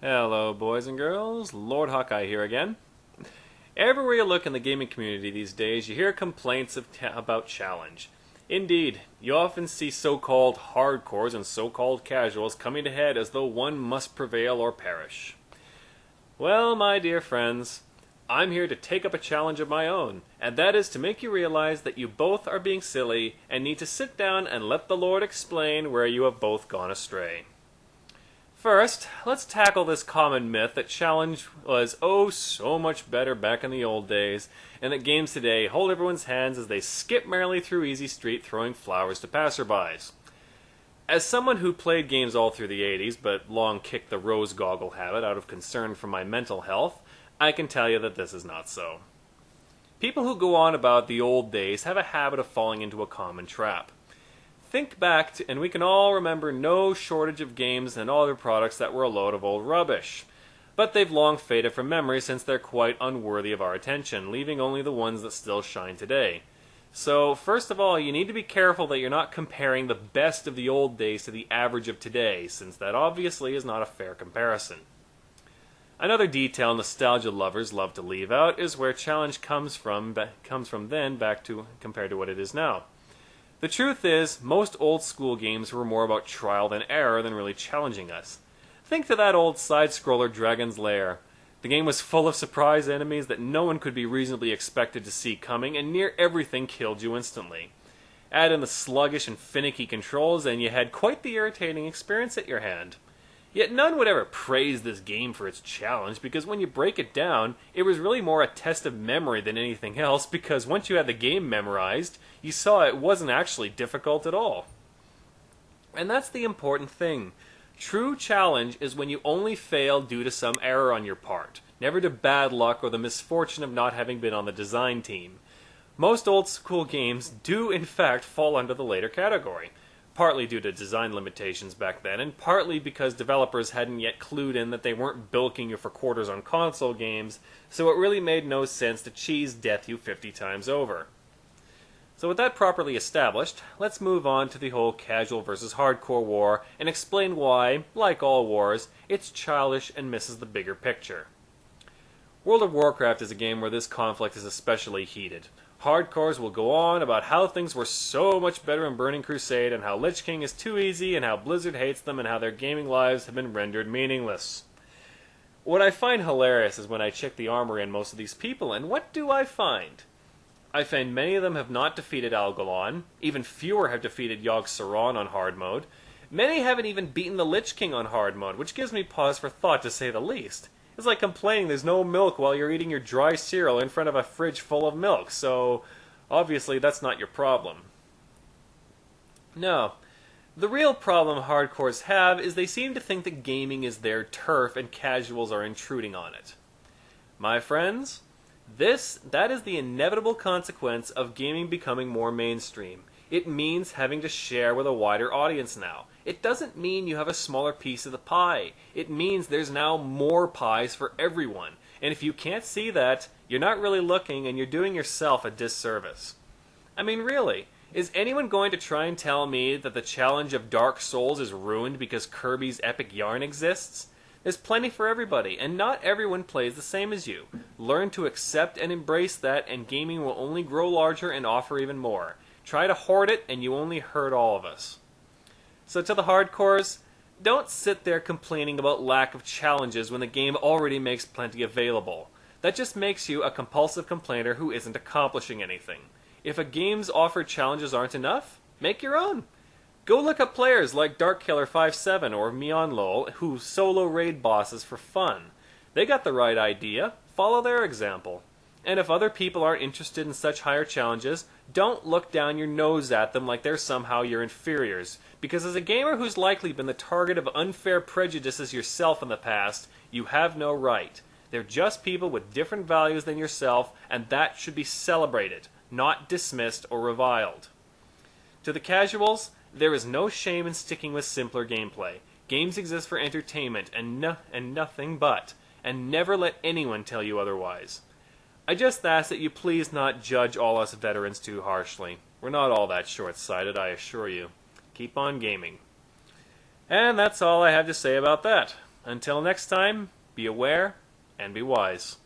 Hello, boys and girls. Lord Hawkeye here again. Everywhere you look in the gaming community these days, you hear complaints about challenge. Indeed, you often see so-called hardcores and so-called casuals coming to head as though one must prevail or perish. Well, my dear friends, I'm here to take up a challenge of my own, and that is to make you realize that you both are being silly and need to sit down and let the Lord explain where you have both gone astray. First, let's tackle this common myth that challenge was oh so much better back in the old days, and that games today hold everyone's hands as they skip merrily through Easy Street throwing flowers to passerbys. As someone who played games all through the 80s, but long kicked the rose goggle habit out of concern for my mental health, I can tell you that this is not so. People who go on about the old days have a habit of falling into a common trap. Think back, and we can all remember no shortage of games and other products that were a load of old rubbish. But they've long faded from memory since they're quite unworthy of our attention, leaving only the ones that still shine today. So, first of all, you need to be careful that you're not comparing the best of the old days to the average of today, since that obviously is not a fair comparison. Another detail nostalgia lovers love to leave out is where challenge comes from then back to compared to what it is now. The truth is, most old school games were more about trial and error than really challenging us. Think to that old side-scroller Dragon's Lair. The game was full of surprise enemies that no one could be reasonably expected to see coming, and near everything killed you instantly. Add in the sluggish and finicky controls, and you had quite the irritating experience at your hand. Yet none would ever praise this game for its challenge, because when you break it down, it was really more a test of memory than anything else, because once you had the game memorized, you saw it wasn't actually difficult at all. And that's the important thing. True challenge is when you only fail due to some error on your part, never to bad luck or the misfortune of not having been on the design team. Most old school games do in fact fall under the later category. Partly due to design limitations back then, and partly because developers hadn't yet clued in that they weren't bilking you for quarters on console games, so it really made no sense to cheese death you 50 times over. So with that properly established, let's move on to the whole casual versus hardcore war, and explain why, like all wars, it's childish and misses the bigger picture. World of Warcraft is a game where this conflict is especially heated. Hardcores will go on about how things were so much better in Burning Crusade, and how Lich King is too easy, and how Blizzard hates them, and how their gaming lives have been rendered meaningless. What I find hilarious is when I check the armory on most of these people, and what do I find? I find many of them have not defeated Algalon, even fewer have defeated Yogg-Saron on hard mode, many haven't even beaten the Lich King on hard mode, which gives me pause for thought to say the least. It's like complaining there's no milk while you're eating your dry cereal in front of a fridge full of milk, so obviously that's not your problem. No, the real problem hardcores have is they seem to think that gaming is their turf and casuals are intruding on it. My friends, that is the inevitable consequence of gaming becoming more mainstream. It means having to share with a wider audience now. It doesn't mean you have a smaller piece of the pie. It means there's now more pies for everyone. And if you can't see that, you're not really looking and you're doing yourself a disservice. I mean, really, is anyone going to try and tell me that the challenge of Dark Souls is ruined because Kirby's Epic Yarn exists? There's plenty for everybody, and not everyone plays the same as you. Learn to accept and embrace that, and gaming will only grow larger and offer even more. Try to hoard it, and you only hurt all of us. So to the hardcores, don't sit there complaining about lack of challenges when the game already makes plenty available. That just makes you a compulsive complainer who isn't accomplishing anything. If a game's offered challenges aren't enough, make your own. Go look up players like Darkkiller57 or Mionlol who solo raid bosses for fun. They got the right idea. Follow their example. And if other people aren't interested in such higher challenges, don't look down your nose at them like they're somehow your inferiors. Because as a gamer who's likely been the target of unfair prejudices yourself in the past, you have no right. They're just people with different values than yourself, and that should be celebrated, not dismissed or reviled. To the casuals, there is no shame in sticking with simpler gameplay. Games exist for entertainment and nothing but, and never let anyone tell you otherwise. I just ask that you please not judge all us veterans too harshly. We're not all that short-sighted, I assure you. Keep on gaming. And that's all I have to say about that. Until next time, be aware and be wise.